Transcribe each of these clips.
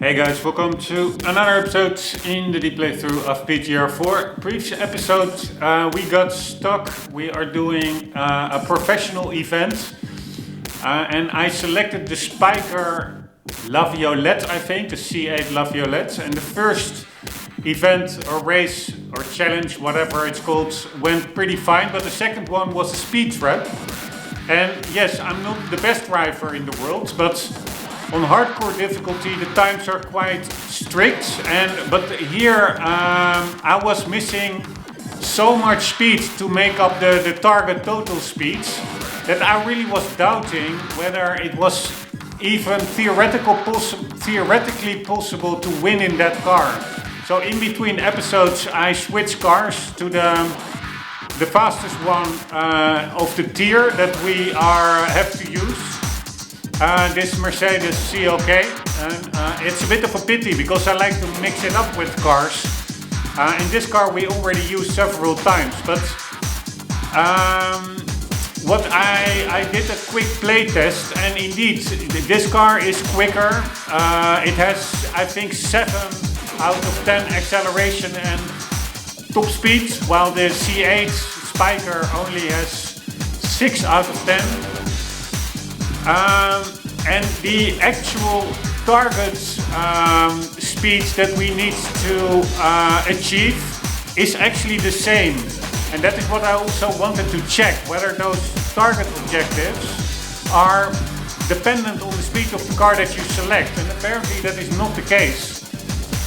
Hey guys, welcome to another episode in the deep playthrough of PGR4. Previous episode we got stuck. We are doing a professional event and I selected the Spiker La Violette, I think, the C8 La Violette. And the first event or race or challenge, whatever it's called, went pretty fine. But the second one was a speed trap. And yes, I'm not the best driver in the world, but on hardcore difficulty the times are quite strict. But here I was missing so much speed to make up the target total speeds that I really was doubting whether it was even theoretically possible to win in that car. So in between episodes I switched cars to the fastest one of the tier that we have to use. This Mercedes CLK, and it's a bit of a pity because I like to mix it up with cars. In this car we already used several times, but what I did a quick play test, and indeed this car is quicker. It has, I think, 7 out of 10 acceleration and top speed, while the C8 Spiker only has 6 out of 10. And the actual target speeds that we need to achieve is actually the same. And that is what I also wanted to check, whether those target objectives are dependent on the speed of the car that you select. And apparently that is not the case.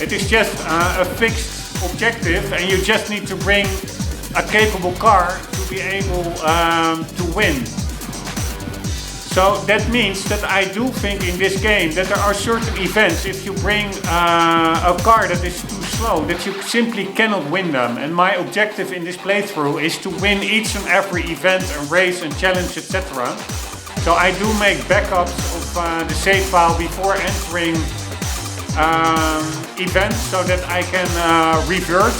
It is just a fixed objective, and you just need to bring a capable car to be able to win. So that means that I do think in this game that there are certain events, if you bring a car that is too slow, that you simply cannot win them. And my objective in this playthrough is to win each and every event and race and challenge, etc. So I do make backups of the save file before entering events so that I can revert.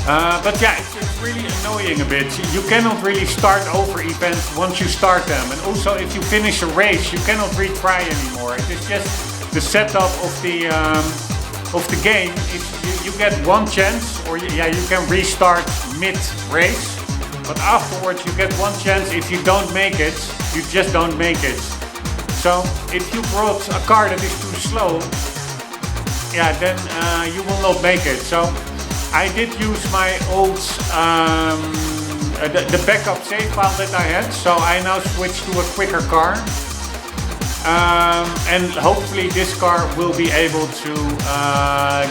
But yeah, it's really annoying a bit. You cannot really start over events once you start them. And also if you finish a race, you cannot retry anymore. It is just the setup of the game. If you get one chance, or you can restart mid-race. But afterwards you get one chance. If you don't make it, you just don't make it. So if you brought a car that is too slow, then you will not make it. So I did use my old, the backup save file that I had, so I now switched to a quicker car. And hopefully this car will be able to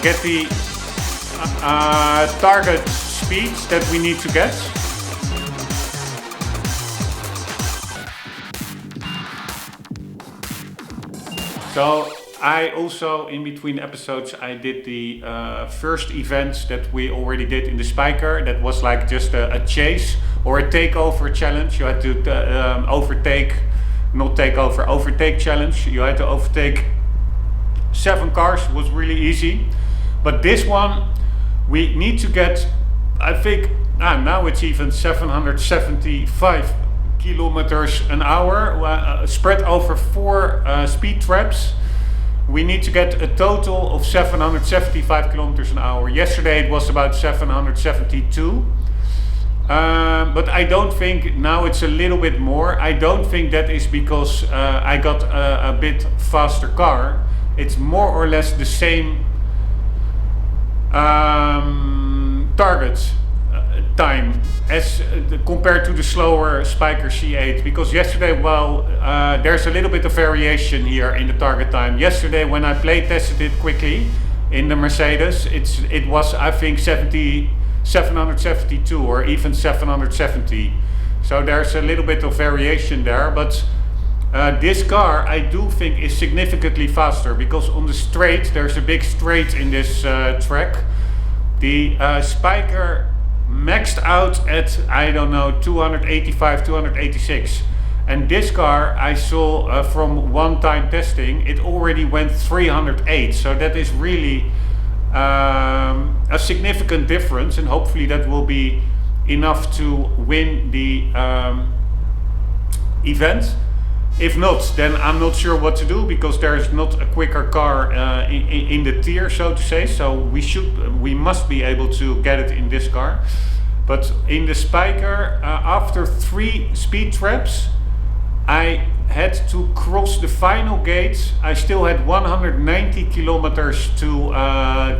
get the target speeds that we need to get. So I also, in between episodes, I did the first event that we already did in the Spiker. That was like just a chase or a takeover challenge. You had to overtake challenge. You had to overtake 7 cars. It was really easy. But this one, we need to get, I think, now it's even 775 kilometers an hour, spread over 4 speed traps. We need to get a total of 775 kilometers an hour. Yesterday it was about 772. But I don't think, now it's a little bit more. I don't think that is because I got a bit faster car. It's more or less the same target time as compared to the slower Spiker C8, because yesterday, there's a little bit of variation here in the target time. Yesterday when I play tested it quickly in the Mercedes, it was, I think, 772 or even 770. So there's a little bit of variation there, but this car I do think is significantly faster, because on the straight, there's a big straight in this track. The Spiker maxed out at, I don't know, 285, 286. And this car I saw from one-time testing, it already went 308. So that is really a significant difference, and hopefully that will be enough to win the event. If not, then I'm not sure what to do, because there is not a quicker car in the tier, so to say. So we must be able to get it in this car. But in the Spiker, after 3 speed traps, I had to cross the final gate. I still had 190 kilometers to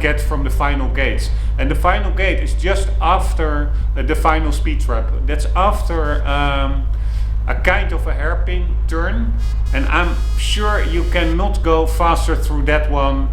get from the final gates. And the final gate is just after the final speed trap. That's after a kind of a hairpin turn. And I'm sure you cannot go faster through that one.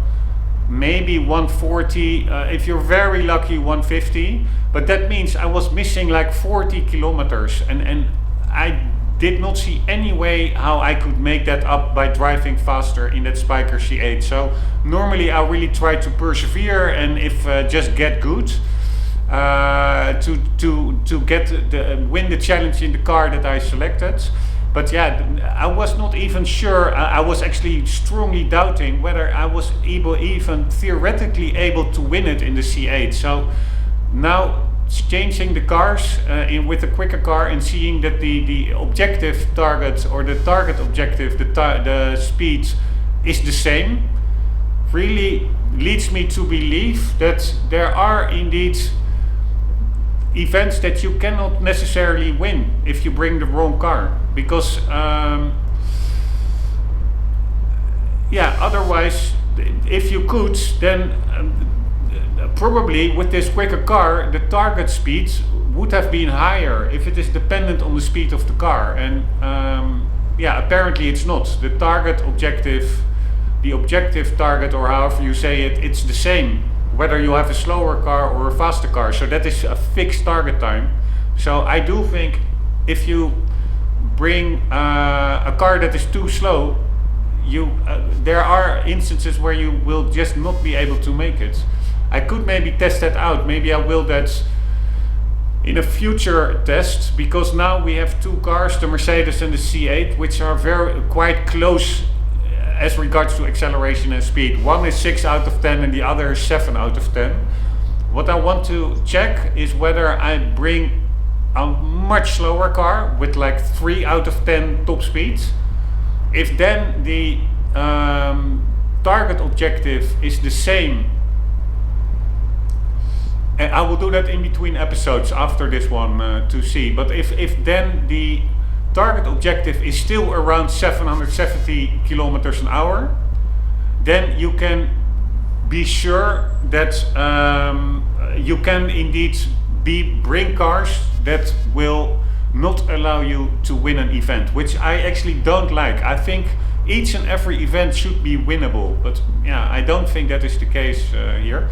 Maybe 140, if you're very lucky 150. But that means I was missing like 40 kilometers. And I did not see any way how I could make that up by driving faster in that Spiker C8. So normally I really try to persevere, and if just get good to get win the challenge in the car that I selected. But yeah, I was not even sure. I was actually strongly doubting whether I was even theoretically able to win it in the C8. So now, changing the cars with a quicker car and seeing that the objective target, or the target objective, the speed is the same, really leads me to believe that there are indeed events that you cannot necessarily win if you bring the wrong car, because yeah, otherwise, if you could, then probably with this quicker car, the target speed would have been higher if it is dependent on the speed of the car. And yeah, apparently it's not. The target objective, the objective target, or however you say it, it's the same whether you have a slower car or a faster car. So that is a fixed target time. So I do think if you bring a car that is too slow, there are instances where you will just not be able to make it. I could maybe test that out. Maybe I will that in a future test, because now we have 2 cars, the Mercedes and the C8, which are quite close as regards to acceleration and speed. One is 6 out of 10 and the other is 7 out of 10. What I want to check is whether I bring a much slower car with like 3 out of 10 top speeds. If then the target objective is the same, and I will do that in between episodes after this one to see. But if then the target objective is still around 770 kilometers an hour, then you can be sure that you can indeed bring cars that will not allow you to win an event, which I actually don't like. I think each and every event should be winnable, but yeah, I don't think that is the case here.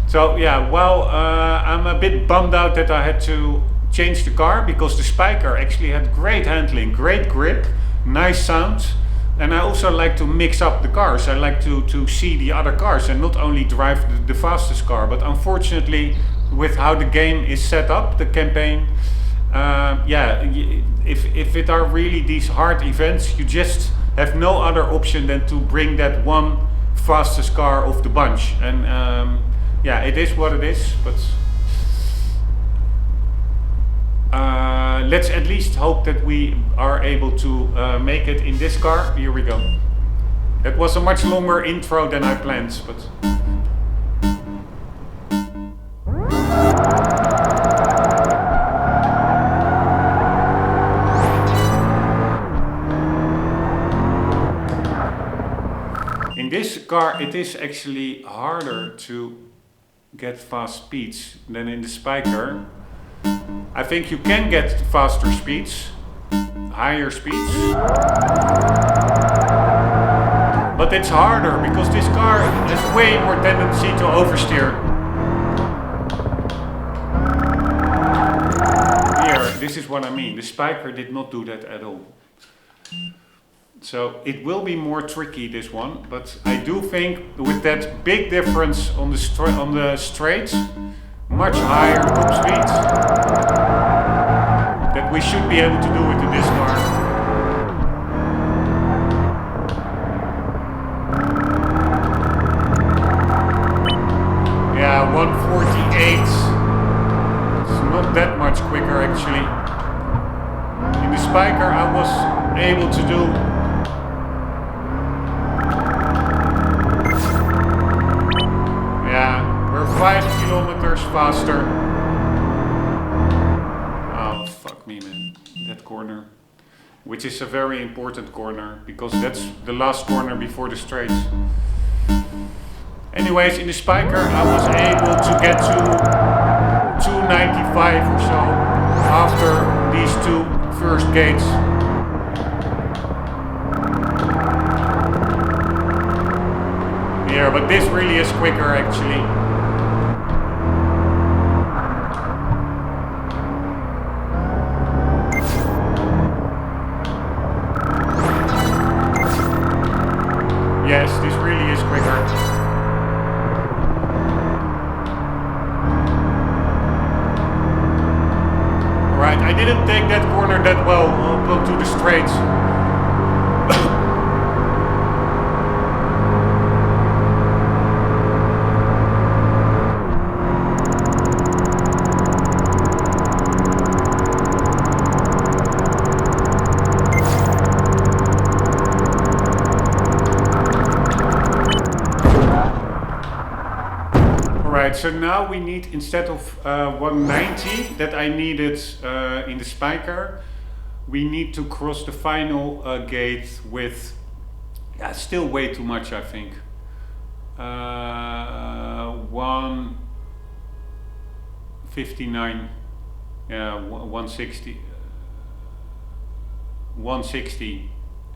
So yeah, well, I'm a bit bummed out that I had to change the car, because the Spiker actually had great handling, great grip, nice sound, and I also like to mix up the cars. I like to see the other cars and not only drive the fastest car. But unfortunately, with how the game is set up, the campaign, yeah, if it are really these hard events, you just have no other option than to bring that one fastest car of the bunch. And yeah, it is what it is, but let's at least hope that we are able to make it in this car. Here we go. That was a much longer intro than I planned, but in this car it is actually harder to get fast speeds than in the Spiker. I think you can get faster speeds, higher speeds, but it's harder because this car has way more tendency to oversteer. Here, this is what I mean. The Spiker did not do that at all. So it will be more tricky, this one, but I do think with that big difference on the straight, much higher top speed, that we should be able to do it in this car. Yeah, 148. It's not that much quicker actually. In the Spiker I was able to do that corner, which is a very important corner because that's the last corner before the straights. Anyways, in the spiker I was able to get to 295 or so after these two first gates. Yeah, but this really is quicker actually. Yes, this really is quicker. Alright, I didn't take that corner that well up to the straights. So now we need, instead of 190 that I needed in the spiker, we need to cross the final gate with, still way too much I think. 159, 160. 160,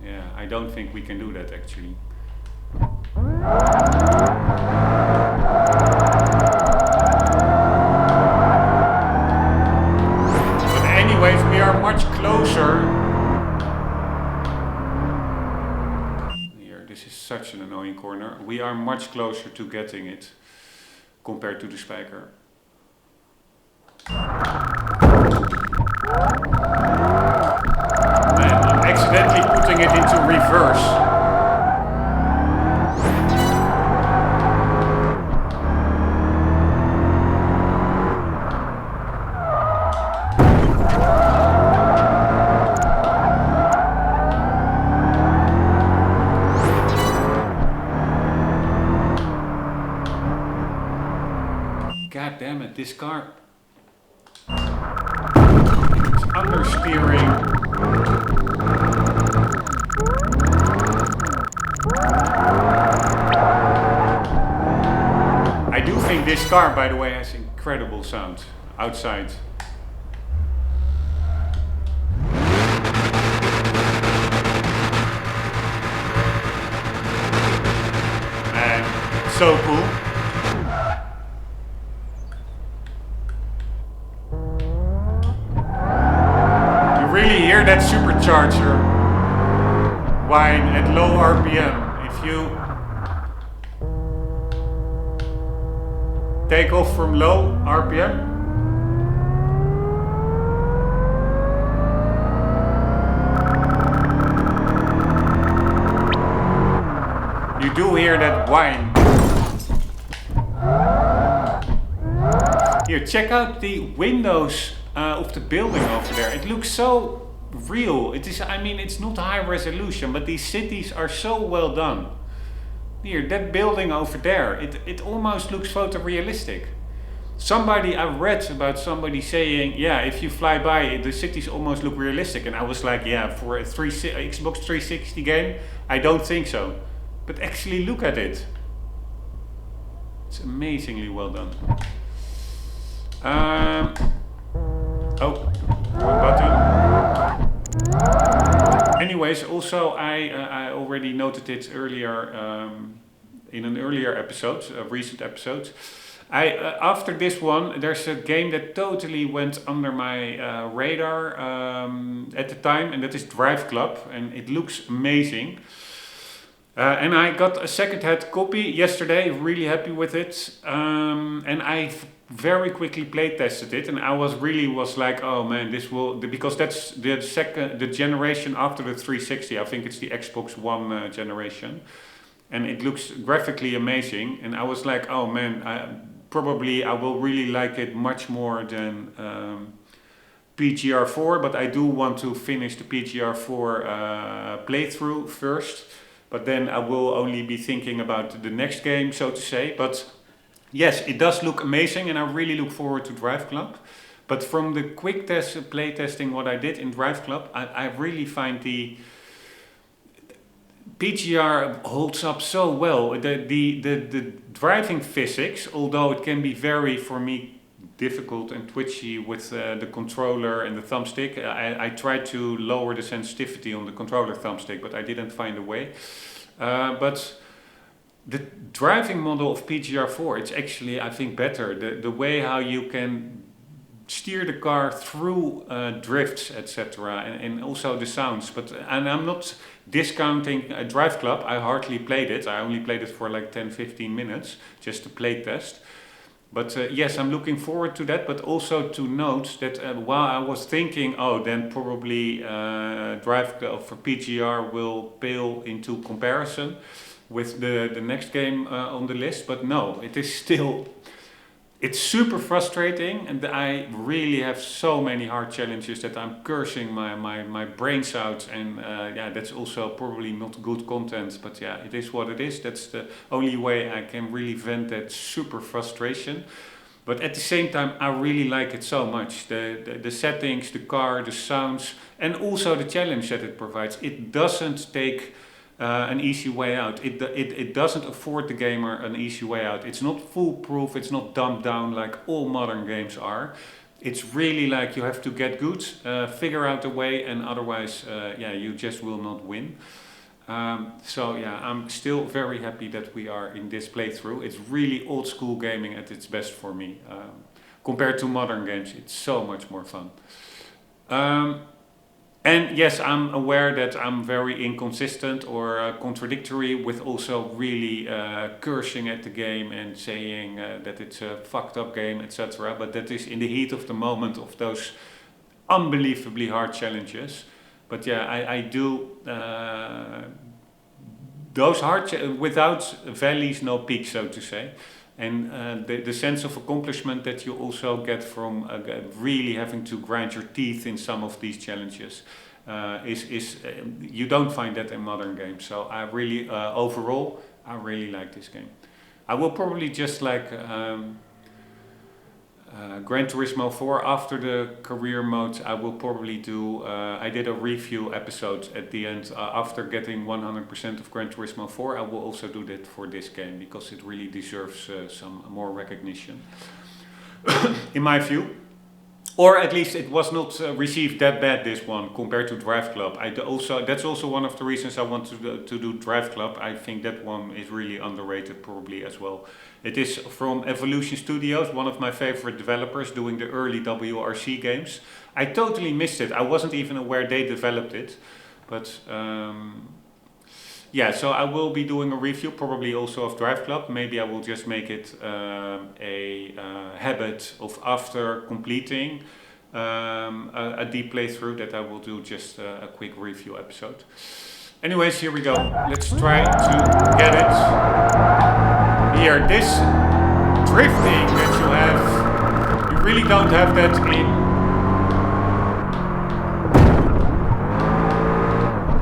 yeah, I don't think we can do that actually. Anyways, we are much closer. Here, this is such an annoying corner. We are much closer to getting it compared to the spiker. Man, I'm accidentally putting it into reverse. God damn it, this car. It's understeering. I do think this car, by the way, has incredible sound outside. Man, so cool. Really hear that supercharger whine at low RPM. If you take off from low RPM, you do hear that whine. Here, check out the windows of the building over there. It looks so real. It is, I mean, it's not high resolution, but these cities are so well done. Here, that building over there, it almost looks photorealistic. I read about somebody saying, yeah, if you fly by, the cities almost look realistic. And I was like, yeah, for a Xbox 360 game, I don't think so. But actually look at it. It's amazingly well done. Oh, wrong button. Anyways, also I already noted it earlier in an earlier episode, a recent episode. After this one, there's a game that totally went under my radar at the time, and that is Drive Club, and it looks amazing. And I got a second-hand copy yesterday, really happy with it, and I very quickly play tested it, and I was like, oh man, this will, because that's the generation after the 360. I think it's the Xbox One generation, and it looks graphically amazing. And I was like, oh man, I will really like it much more than PGR4. But I do want to finish the PGR4 playthrough first. But then I will only be thinking about the next game, so to say. But yes, it does look amazing, and I really look forward to Drive Club. But from the quick test, play testing, what I did in Drive Club, I really find the PGR holds up so well. The driving physics, although it can be very, for me, difficult and twitchy with the controller and the thumbstick. I tried to lower the sensitivity on the controller thumbstick, but I didn't find a way. But the driving model of PGR4, it's actually, I think, better. The way how you can steer the car through drifts, etc., and also the sounds. And I'm not discounting Drive Club. I hardly played it. I only played it for like 10-15 minutes, just to play test. But yes, I'm looking forward to that, but also to note that while I was thinking, oh, then probably Drive Club for PGR will pale into comparison with the next game on the list, but no, it is still, it's super frustrating, and I really have so many hard challenges that I'm cursing my brains out, and yeah, that's also probably not good content, but yeah, it is what it is. That's the only way I can really vent that super frustration. But at the same time, I really like it so much. The settings, the car, the sounds, and also the challenge that it provides. It doesn't take an easy way out. It doesn't afford the gamer an easy way out. It's not foolproof, it's not dumbed down like all modern games are. It's really like you have to get good, figure out a way, and otherwise yeah, you just will not win. So yeah, I'm still very happy that we are in this playthrough. It's really old school gaming at its best for me. Compared to modern games, it's so much more fun. And yes, I'm aware that I'm very inconsistent or contradictory with also really cursing at the game and saying that it's a fucked up game, etc. But that is in the heat of the moment of those unbelievably hard challenges. But yeah, I do those hard without valleys, no peaks, so to say. And the sense of accomplishment that you also get from really having to grind your teeth in some of these challenges is you don't find that in modern games. So I really, overall, I really like this game. I will probably just like Gran Turismo 4 after the career mode. I will probably do, I did a review episode at the end after getting 100% of Gran Turismo 4. I will also do that for this game because it really deserves some more recognition in my view. Or at least it was not received that bad, this one, compared to Drive Club. That's also one of the reasons I want to do Drive Club. I think that one is really underrated probably as well. It is from Evolution Studios, one of my favorite developers doing the early WRC games. I totally missed it. I wasn't even aware they developed it. But yeah, so I will be doing a review probably also of Drive Club. Maybe I will just make it a habit of after completing a deep playthrough that I will do just a quick review episode. Anyways, here we go. Let's try to get it. Here, this drifting that you have, you really don't have that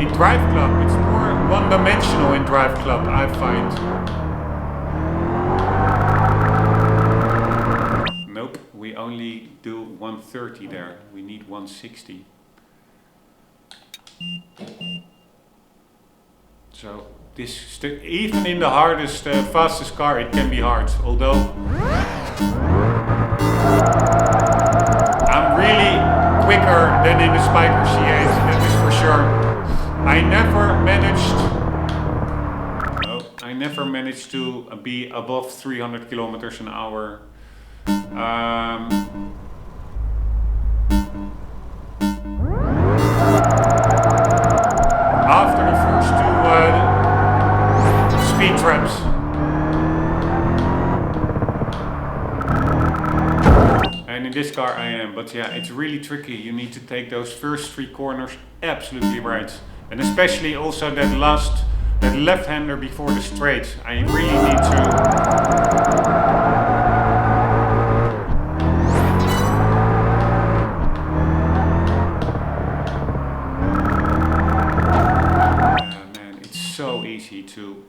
in Drive Club. It's more one-dimensional in Drive Club, I find. Nope, we only do 130 there. We need 160. So this, even in the hardest, fastest car, it can be hard. Although I'm really quicker than in the Spiker C8, that is for sure. I never managed to be above 300 kilometers an hour. After the first two speed traps. And in this car I am, but yeah, it's really tricky. You need to take those first three corners absolutely right. And especially also that left-hander before the straight. I really need man, it's so easy to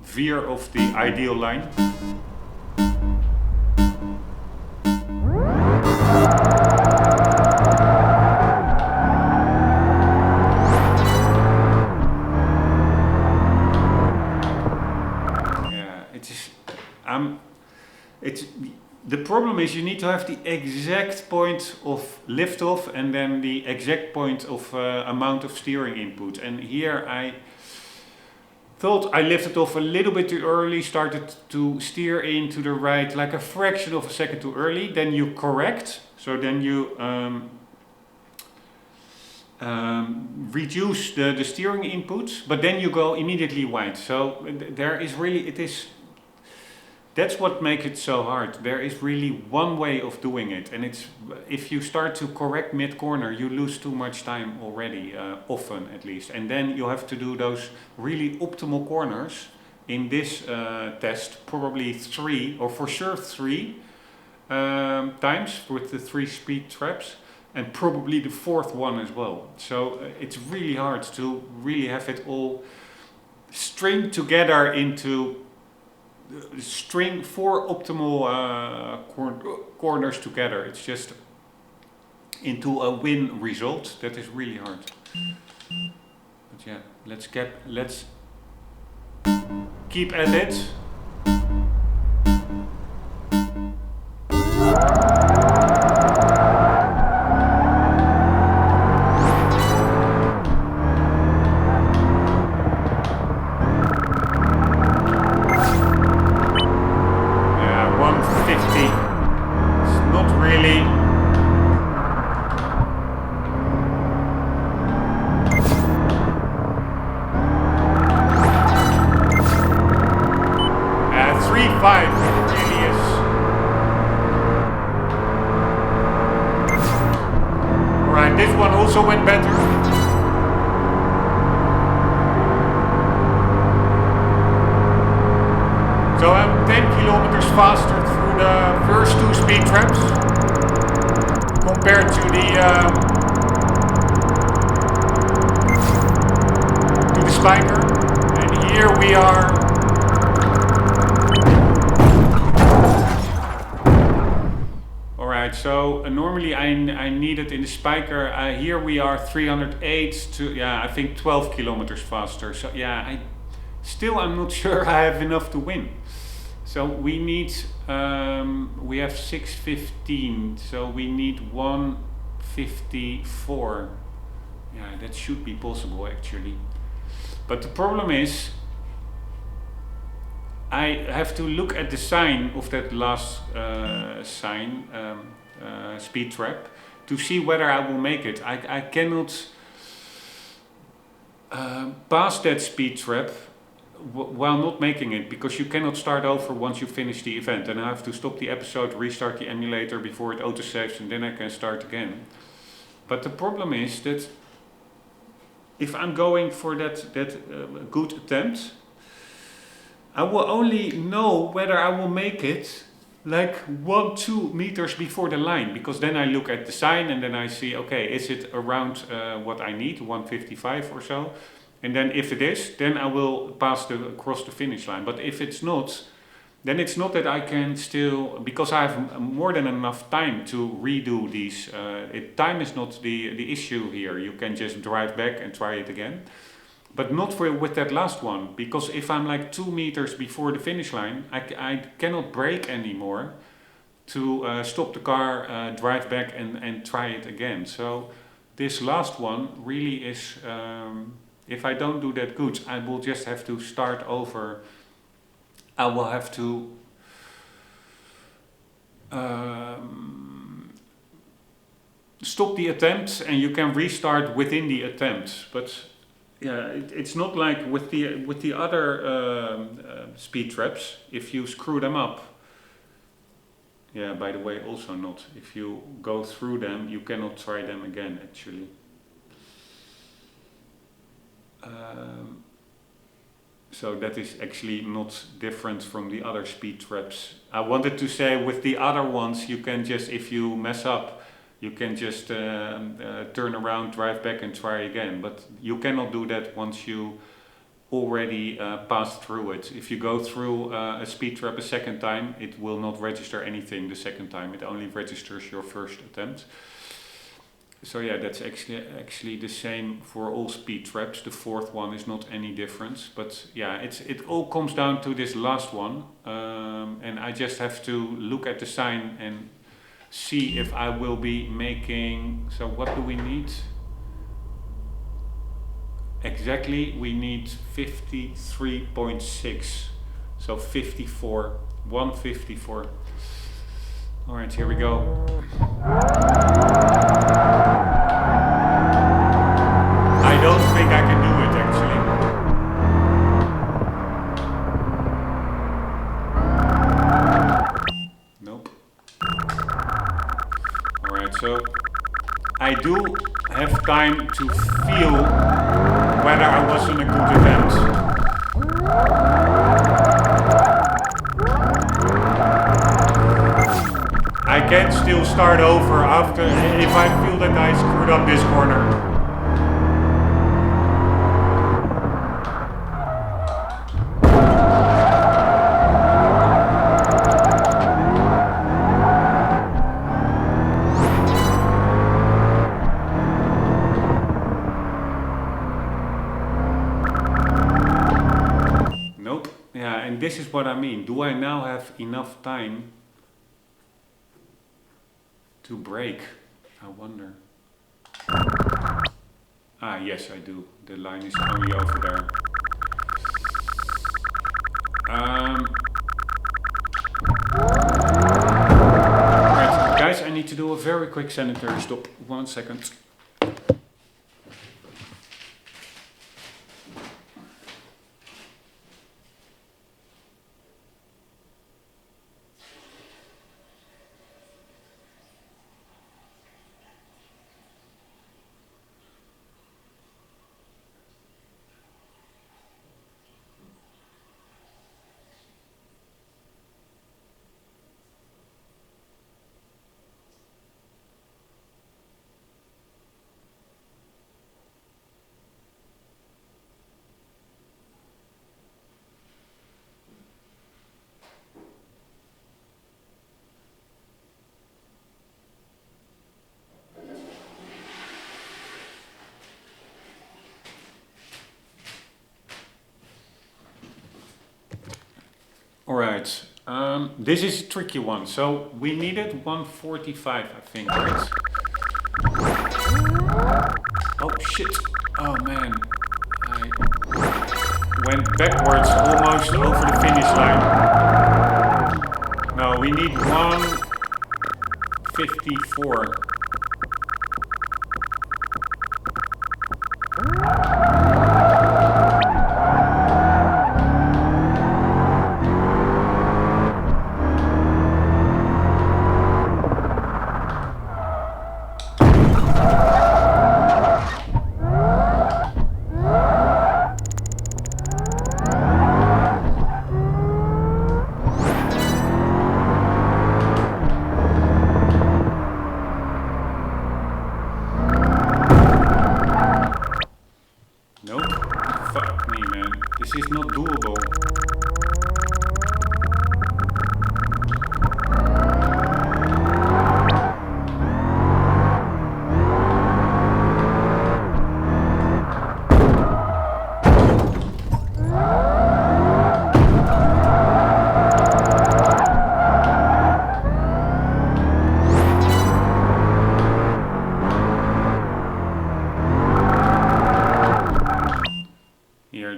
veer off the ideal line. it's the problem is you need to have the exact point of liftoff and then the exact point of amount of steering input. And here I thought I lifted off a little bit too early, started to steer in to the right like a fraction of a second too early. Then you correct, so then you reduce the steering input, but then you go immediately wide. So there is really, that's what makes it so hard. There is really one way of doing it, and it's if you start to correct mid-corner, you lose too much time already, often at least. And then you have to do those really optimal corners in this test, probably 3 or for sure 3 times with the 3 speed traps, and probably the 4th one as well. So it's really hard to really have it all string together into string 4 optimal corners together. It's just into a win result. That is really hard. But yeah, let's keep at it. Also went better. So I'm 10 kilometers faster through the first 2 speed traps compared to the spiker. And here we are. So normally I need it in the spiker. Here we are 308 to, I think 12 kilometers faster. So yeah, I'm not sure I have enough to win. So we need, we have 6:15, so we need 1:54. Yeah, that should be possible actually. But the problem is, I have to look at the sign of that last sign, speed trap, to see whether I will make it. I cannot pass that speed trap while not making it, because you cannot start over once you finish the event. And I have to stop the episode, restart the emulator before it autosaves, and then I can start again. But the problem is that if I'm going for that good attempt, I will only know whether I will make it like 1-2 meters before the line, because then I look at the sign and then I see, okay, is it around what I need, 1:55 or so? And then if it is, then I will pass across the finish line. But if it's not, then it's not that I can still, because I have more than enough time to redo these. Time is not the issue here. You can just drive back and try it again. But not with that last one, because if I'm like 2 meters before the finish line, I cannot brake anymore to stop the car, drive back and try it again. So this last one really is, if I don't do that good, I will just have to start over. I will have to stop the attempt, and you can restart within the attempt. But yeah, it's not like with the other speed traps. If you screw them up, yeah, by the way, also not. If you go through them, you cannot try them again, actually. So that is actually not different from the other speed traps. I wanted to say with the other ones, you can just, if you mess up, you can just turn around, drive back and try again. But you cannot do that once you already passed through it. If you go through a speed trap a second time, it will not register anything the second time. It only registers your first attempt. So yeah, that's actually the same for all speed traps. The fourth one is not any difference, but yeah, it all comes down to this last one, and I just have to look at the sign and see if I will be making. So what do we need? Exactly, we need 53.6. So 54, 154. All right, here we go. I don't think I can do it actually. Nope. All right, so I do have time to feel whether I was in a good event. I can still start over after if I feel that I screwed up this corner. Nope. Yeah, and this is what I mean. Do I now have enough time to brake? I wonder. Ah, yes, I do. The line is only over there. Right, guys, I need to do a very quick sanitary stop. 1 second. Alright, this is a tricky one. So we needed 145, I think, right? Oh shit, oh man. I went backwards almost over the finish line. No, we need 154.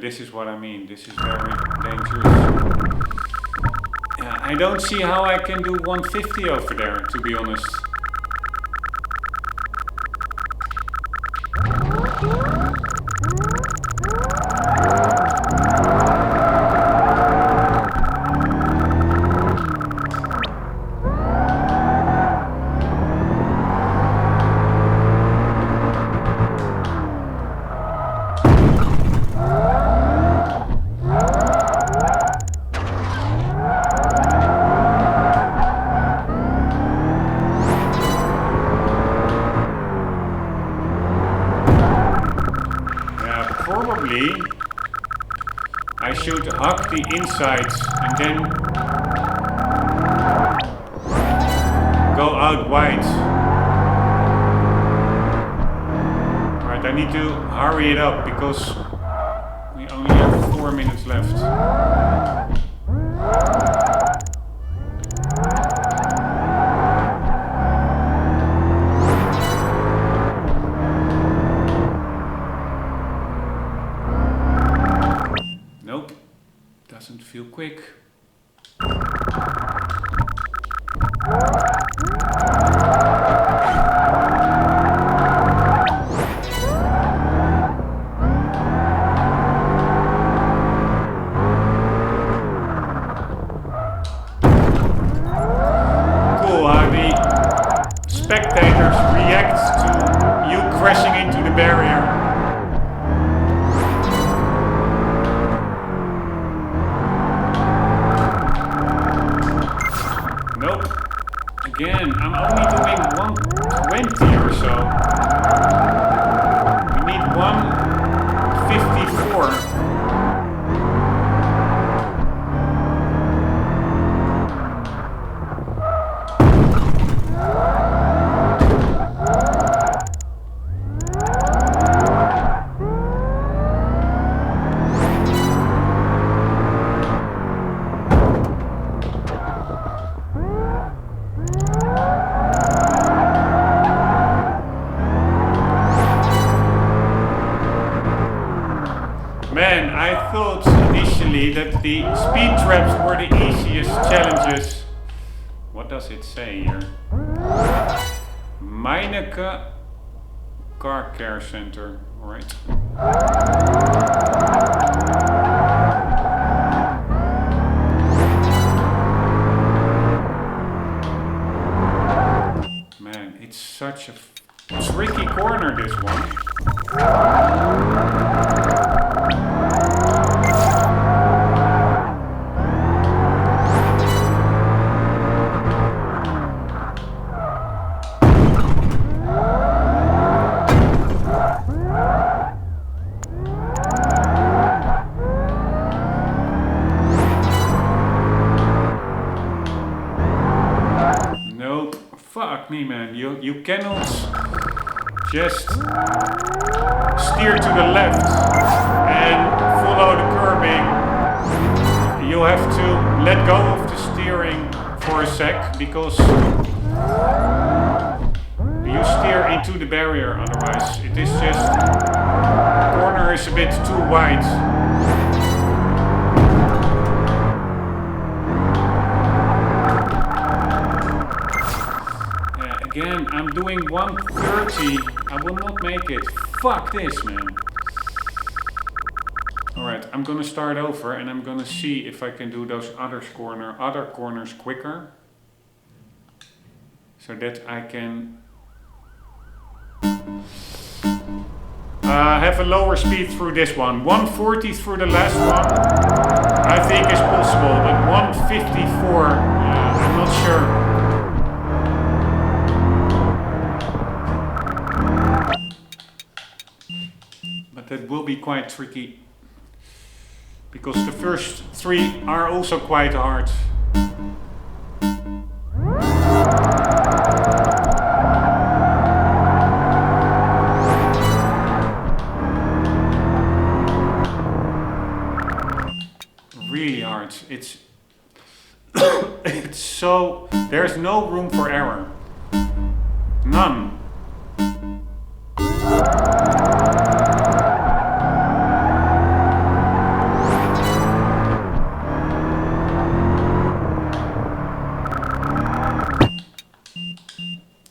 This is what I mean. This is very dangerous. Yeah, I don't see how I can do 150 over there, to be honest. I should hug the insides and then go out wide. need to hurry it up because we only have 4 minutes left. Nope, doesn't feel quick. Spectators react to you crashing into the barrier. Nope. Again, I'm only doing 120 or so. We need 154. Man, I thought initially that the speed traps were the easiest challenges. What does it say here? Meineke Car Care Center. Alright. Man, it's such a tricky corner, this one. Fuck me, man. You cannot just steer to the left and follow the curbing. You have to let go of the steering for a sec because you steer into the barrier otherwise. It is just, the corner is a bit too wide. Again, I'm doing 130. I will not make it. Fuck this, man. Alright, I'm gonna start over and I'm gonna see if I can do those other corners quicker. So that I can have a lower speed through this one. 140 through the last one, I think is possible, but 154, I'm not sure. That will be quite tricky because the first 3 are also quite hard. Really hard. It's it's so, there's no room for error. None.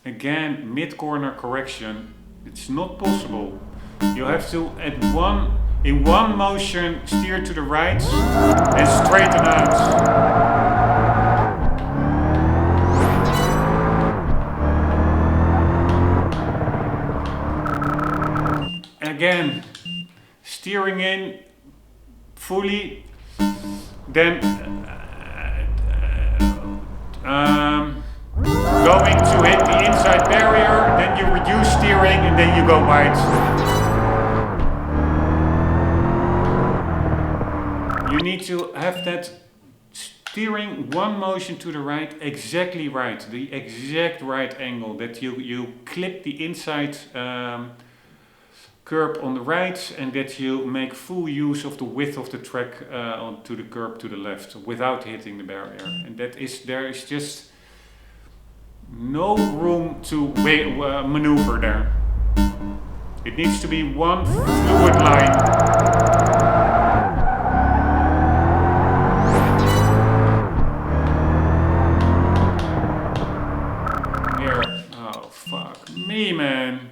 Again, mid-corner correction, it's not possible. You have to, in one motion, steer to the right and straighten out. Again, steering in fully, then going to hit the inside barrier, then you reduce steering and then you go wide. You need to have that steering one motion to the right, exactly right, the exact right angle, that you clip the inside curb on the right and that you make full use of the width of the track onto the curb to the left without hitting the barrier. And there is just no room to maneuver there. It needs to be one fluid line. Here, oh fuck me, man.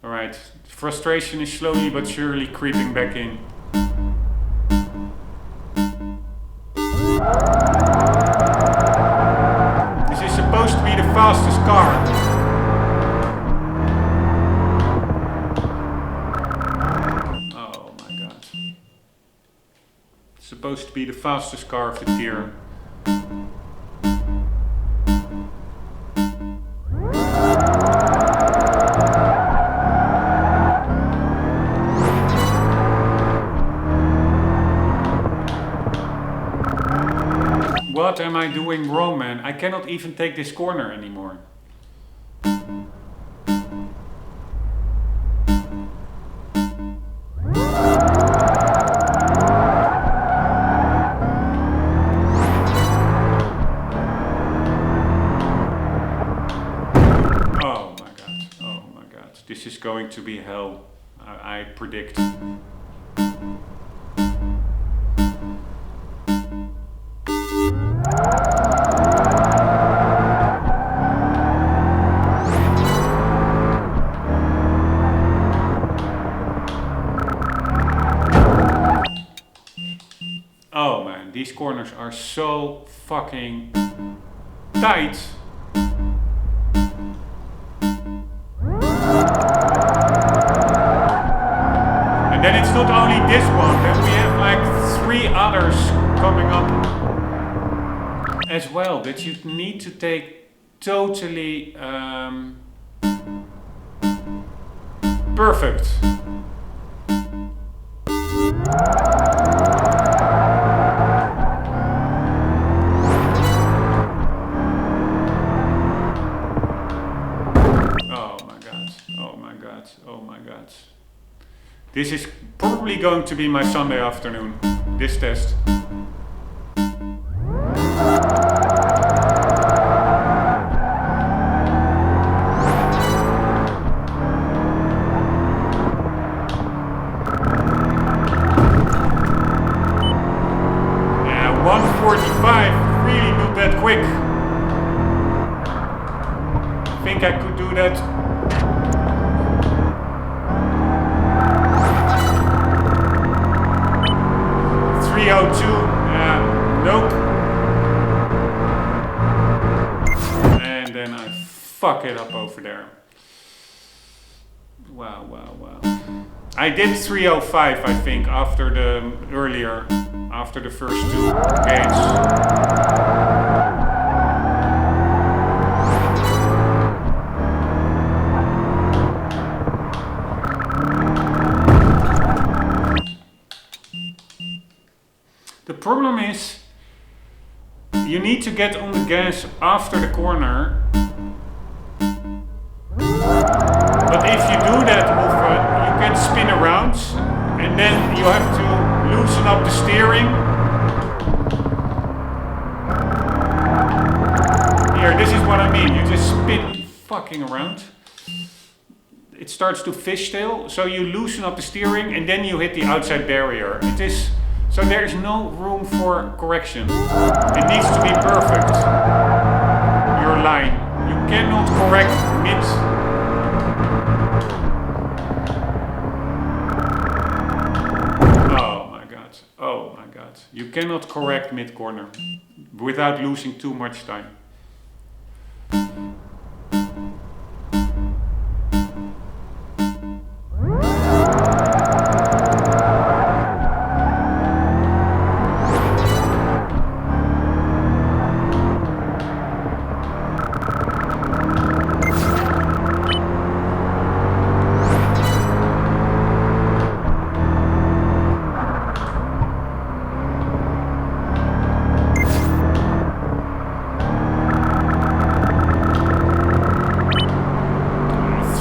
Alright, frustration is slowly but surely creeping back in. This is supposed to be the fastest car. Oh my god. It's supposed to be the fastest car of the tier. What am I doing wrong, man? I cannot even take this corner anymore. Oh my god. This is going to be hell, I predict. Oh man, these corners are so fucking tight. And then it's not only this one, then we have like 3 others coming up as well that you need to take totally perfect. Oh my god. This is probably going to be my Sunday afternoon, this test. Yeah, 145, really not that quick. I think I could do that. 302, nope. And then I fuck it up over there. Wow. I did 305, I think, after the first 2 gates. The problem is, you need to get on the gas after the corner. But if you do that often, you can spin around and then you have to loosen up the steering. Here, this is what I mean. You just spin fucking around. It starts to fishtail, so you loosen up the steering and then you hit the outside barrier. So there is no room for correction. It needs to be perfect. Your line. You cannot correct mid. Oh my god. You cannot correct mid corner without losing too much time.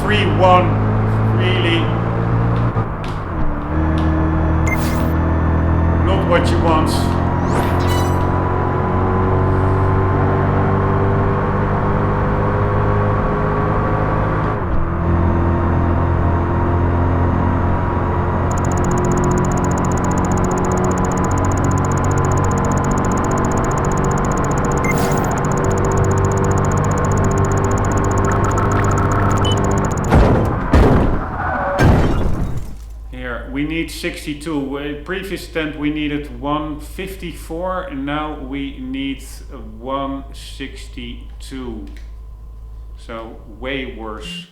3-1, really not what you want. We need 62. Previous attempt we needed 154 and now we need 162. So way worse.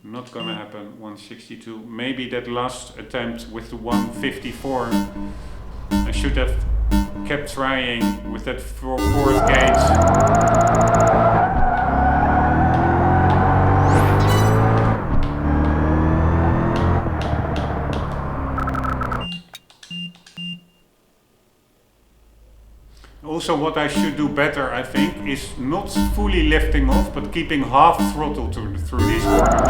Not gonna happen. 162. Maybe that last attempt with the 154. I should have kept trying with that fourth gate. Also what I should do better, I think, is not fully lifting off, but keeping half throttle through these corners.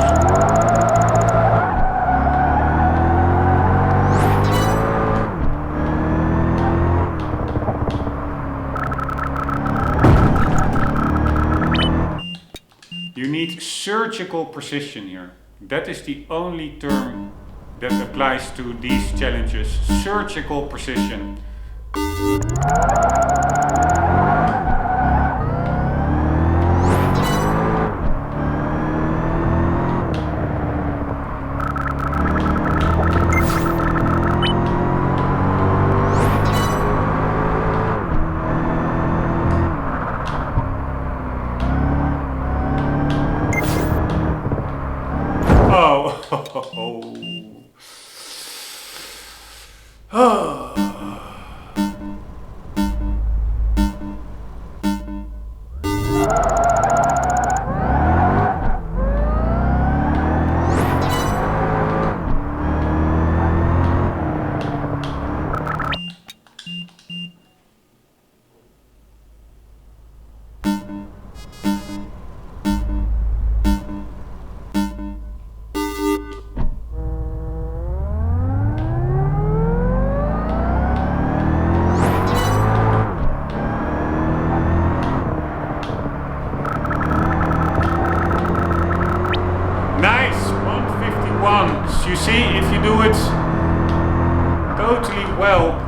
You need surgical precision here. That is the only term that applies to these challenges. Surgical precision. You see, if you do it totally well,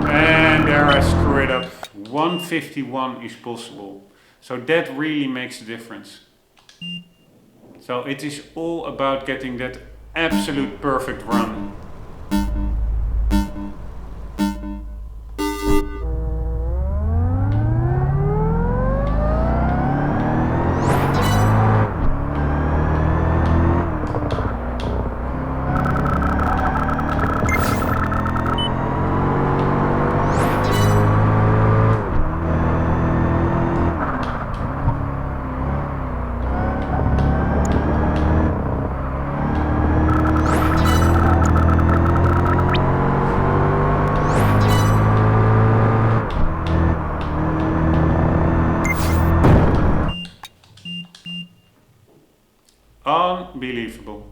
and there I screw it up. 151 is possible. So that really makes a difference. So it is all about getting that absolute perfect run. Unbelievable.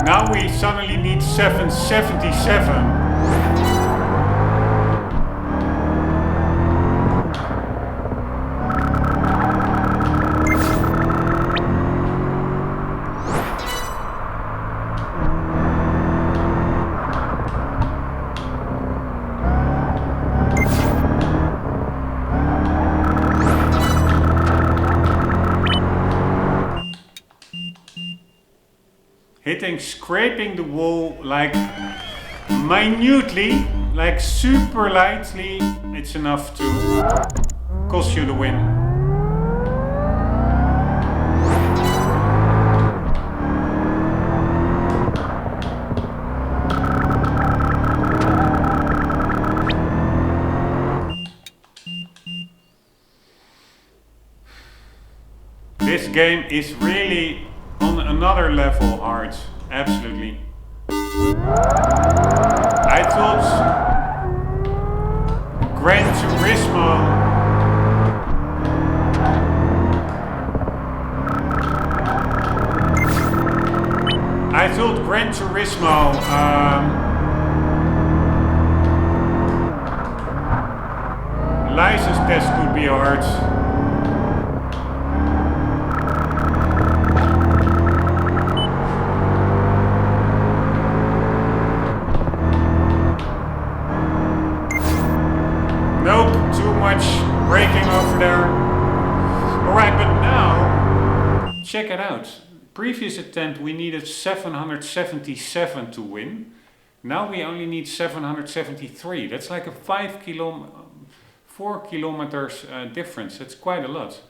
Now we suddenly need 777. Scraping the wall like minutely, like super lightly, it's enough to cost you the win. This game is really on another level hard. Absolutely. I thought Gran Turismo license test could be hard. Braking over there. Alright, but now, check it out. Previous attempt we needed 777 to win. Now we only need 773. That's like a 4 kilometers difference. That's quite a lot.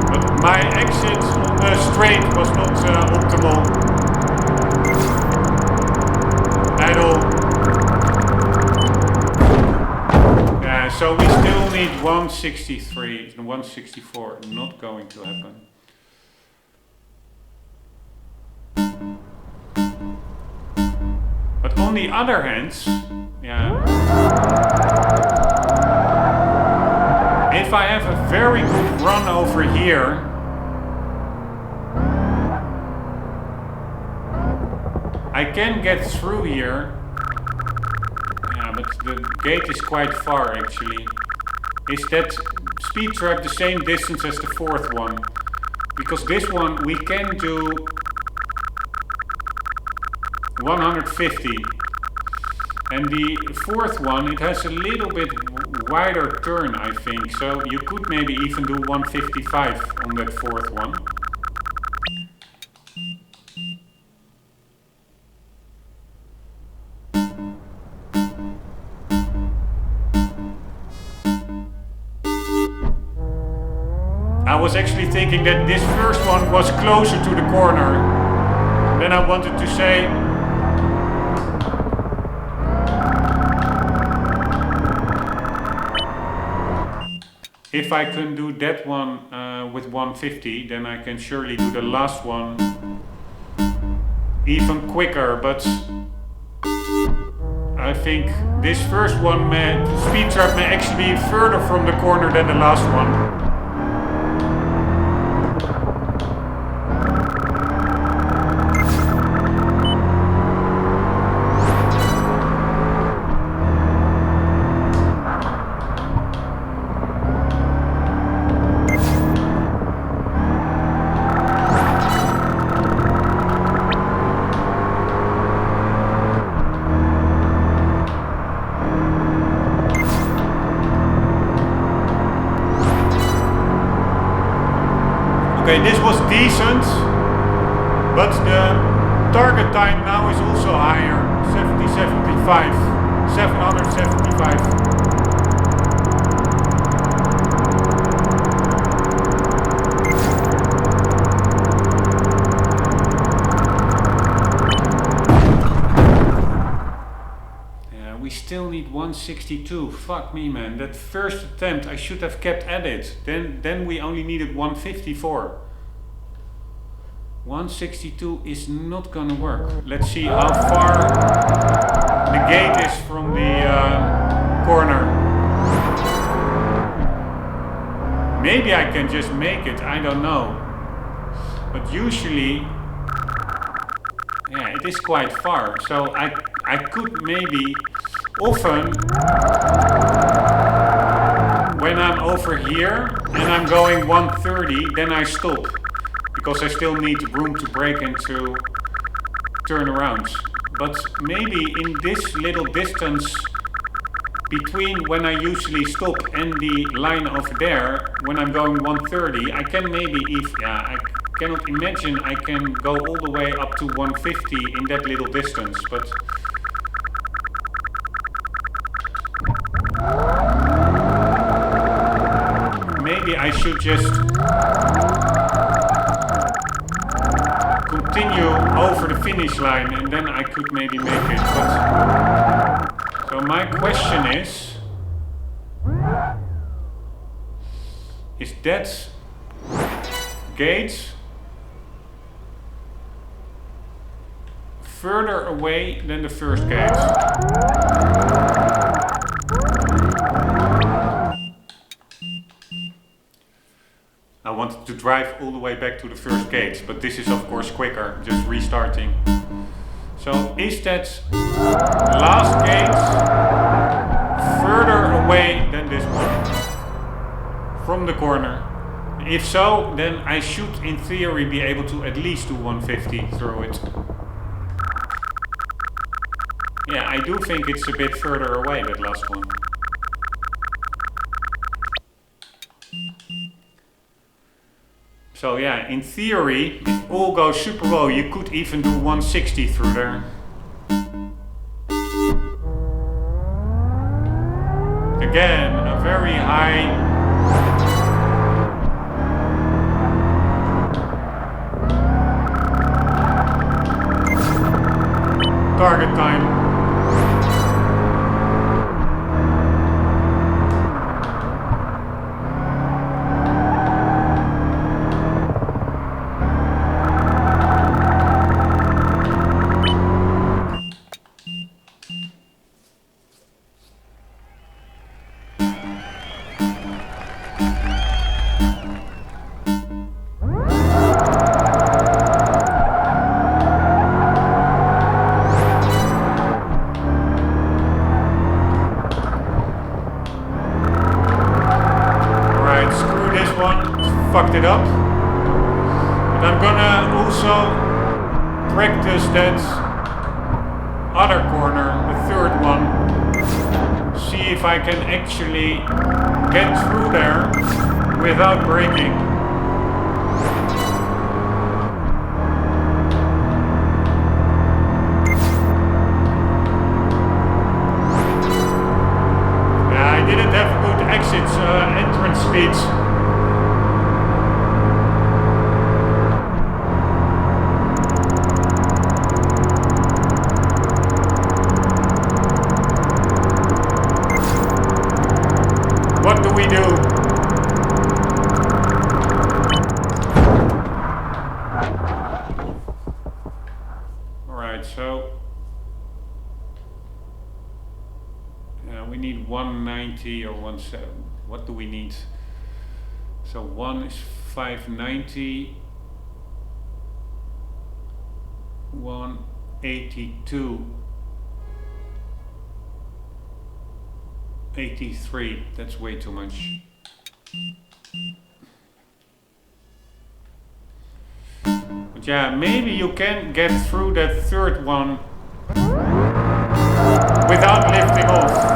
But my exit on the straight was not optimal at all. Yeah, so we still need 163 and 164. Not going to happen. But on the other hand, yeah, if I have a very good run over here, I can get through here. Yeah, but the gate is quite far actually. Is that speed trap the same distance as the fourth one? Because this one we can do 150. And the fourth one, it has a little bit wider turn, I think. So you could maybe even do 155 on that fourth one. I was actually thinking that this first one was closer to the corner. Then I wanted to say, if I can do that one with 150, then I can surely do the last one even quicker. But I think this first one, speed trap may actually be further from the corner than the last one. Okay, this was decent, but the target time now is also higher, 775. Yeah, we still need 162. Fuck me, man. That first attempt I should have kept at it. Then we only needed 154. 162 is not gonna work. Let's see how far the gate is from the corner. Maybe I can just make it, I don't know. But usually, yeah, it is quite far. So I could maybe often, when I'm over here and I'm going 130, then I stop. Because I still need room to brake and to turn around. But maybe in this little distance between when I usually stop and the line over there, when I'm going 130, I can maybe, I cannot imagine I can go all the way up to 150 in that little distance, but maybe I should just continue over the finish line and then I could maybe make it. But, so my question is that gate further away than the first gate? I wanted to drive all the way back to the first gate, but this is of course quicker, just restarting. So is that last gate further away than this one from the corner? If so, then I should in theory be able to at least do 150 through it. Yeah, I do think it's a bit further away, that last one. So yeah, in theory, if all goes super well, you could even do 160 through there. Again, a very high target time. Fucked it up, but I'm gonna also practice that other corner, the third one, see if I can actually get through there without braking. Yeah, I didn't have good exits, entrance speeds. We need 190 or 17. What do we need? So 1 is 590, 182, 83. That's way too much. But yeah, maybe you can get through that third one without lifting off.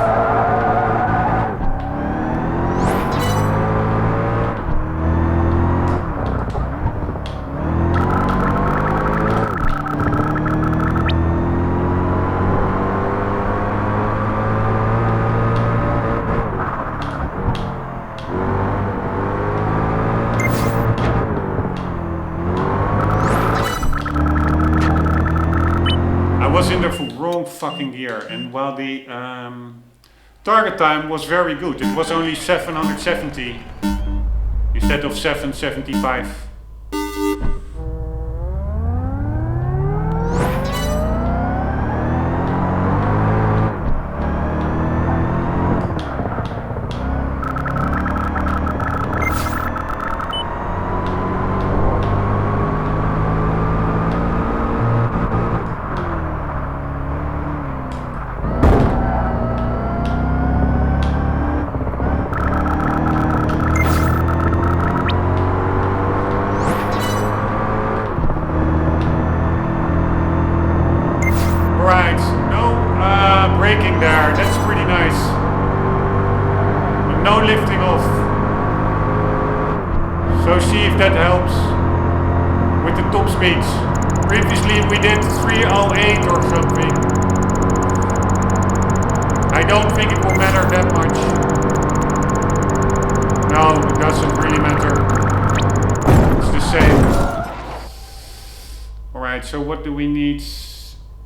In the wrong fucking gear, and while the target time was very good, it was only 770 instead of 775. pretty nice. No lifting off. So see if that helps with the top speeds. Previously we did 308 or something. I don't think it will matter that much. No, it doesn't really matter. It's the same. Alright, so what do we need?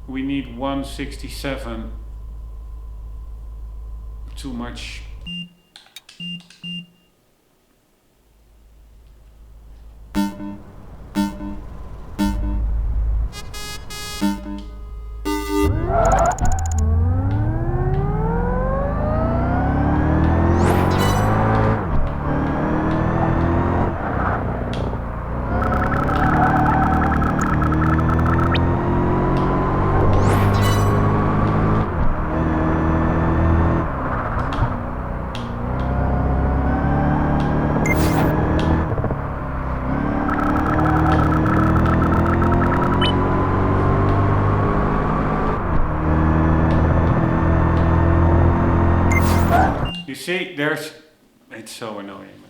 We need 167. Too much. You see, it's so annoying,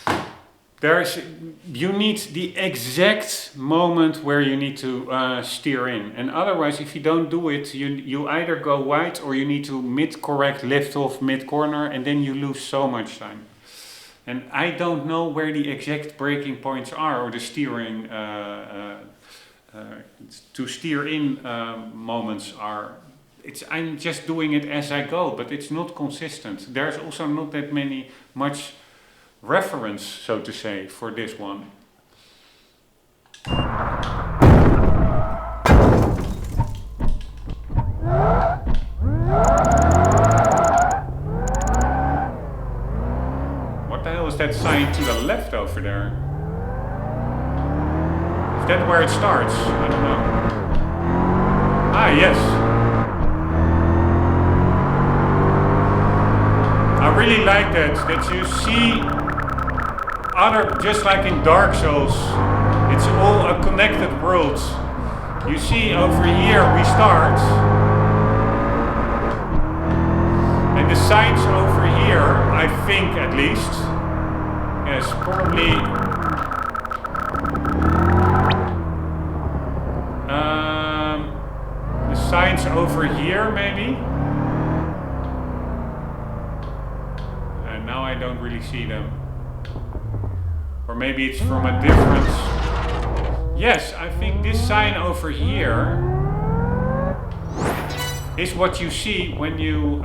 man. You need the exact moment where you need to steer in. And otherwise, if you don't do it, you either go wide or you need to mid-correct, lift off mid-corner, and then you lose so much time. And I don't know where the exact braking points are, or the steering, to steer in moments are. I'm just doing it as I go, but it's not consistent. There's also not that much reference, so to say, for this one. What the hell is that sign to the left over there? Is that where it starts? I don't know. Ah, yes. I really like that you see just like in Dark Souls, it's all a connected world. You see over here we start, and the signs over here, I think at least, yes, probably, the signs over here maybe. Now I don't really see them. Or maybe it's from a different... Yes, I think this sign over here is what you see when you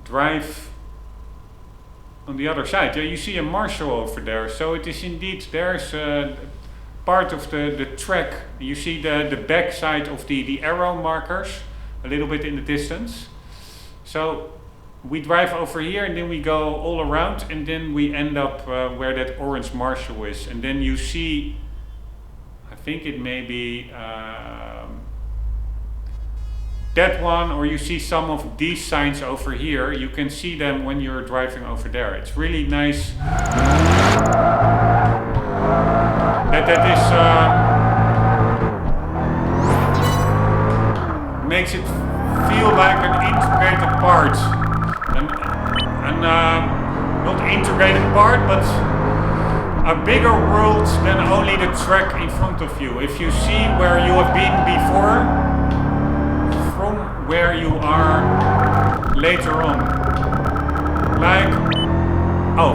drive on the other side. Yeah, you see a marshal over there. So it is indeed, there's part of the track. You see the back side of the arrow markers a little bit in the distance. So we drive over here and then we go all around and then we end up where that orange marshal is. And then you see, I think it may be that one, or you see some of these signs over here. You can see them when you're driving over there. It's really nice. That is makes it feel like an integrated part, not integrated part, but a bigger world than only the track in front of you. If you see where you have been before, from where you are later on, like, oh,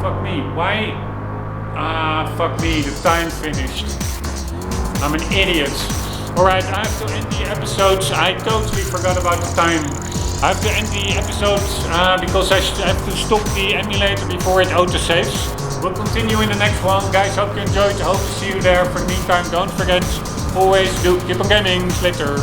fuck me, why? Fuck me, the time finished. I'm an idiot. Alright, I have to end the episodes. I totally forgot about the time. I have to end the episodes because I have to stop the emulator before it autosaves. We'll continue in the next one. Guys, hope you enjoyed. Hope to see you there. For the meantime, don't forget, always do keep on gaming. Later.